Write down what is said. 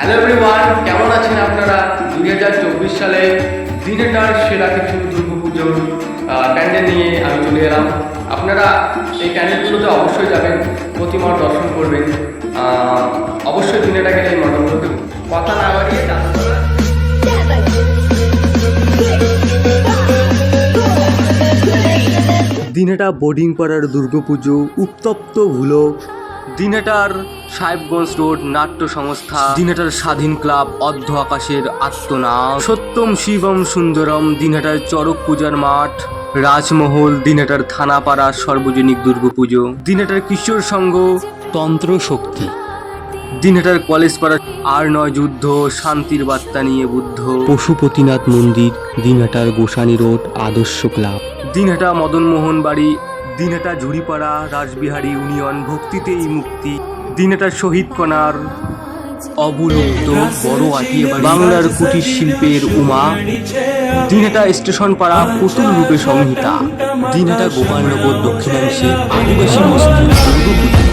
Hello everyone, কেমন আছেন আপনারা? 2024 সালে দিনটার সেরা কিছু দুর্গাপুজোর প্যান্ডেল নিয়ে আমি চলে এলাম। আপনারা এই প্যান্ডেলগুলোতে অবশ্যই যাবেন, প্রতিমার দর্শন করবেন। অবশ্যই দিনেটা গেলে এই মণ্ডপগুলোতে কথা না বাড়িয়ে দিনহাটা বোর্ডিং পাড়ার দুর্গাপুজো, উত্তপ্ত ভুলক, দিনহাটার সাহেবগঞ্জ রোড নাট্য সংস্থা, দিনহাটার স্বাধীন ক্লাব, অর্ধ আকাশের আত্মনাদ, সত্যম শিবম সুন্দরম, দিনহাটার চড়ক পূজার মাঠ, রাজমহল, দিনহাটার থানাপাড়া সর্বজনিক দুর্গাপুজো, দিনহাটার কিশোর সংঘ, তন্ত্র শক্তি, দিনহাটার কলেজ পাড়া আর 9 যুদ্ধ, শান্তির বার্তা নিয়ে বুদ্ধ, পশুপতিনাথ মন্দির, দিনহাটার গোসানি রোড আদর্শ ক্লাব, দিনহাটা মদনমোহন বাড়ি, দিনহাটা ঝুড়িপাড়া রাসবিহারী ইউনিয়ন, ভক্তিতেই মুক্তি, দিনহাটার শহীদ কণার অবলুপ্ত বড় আটিয়ে বাড়ি, বাংলার কুটির শিল্পের উমা, দিনহাটা স্টেশন পাড়া পুতুল রূপে সংহিতা, দিনহাটা গোপালনগর দক্ষিণাংশে আদিবাসী বস্তি দুর্গাপুজো।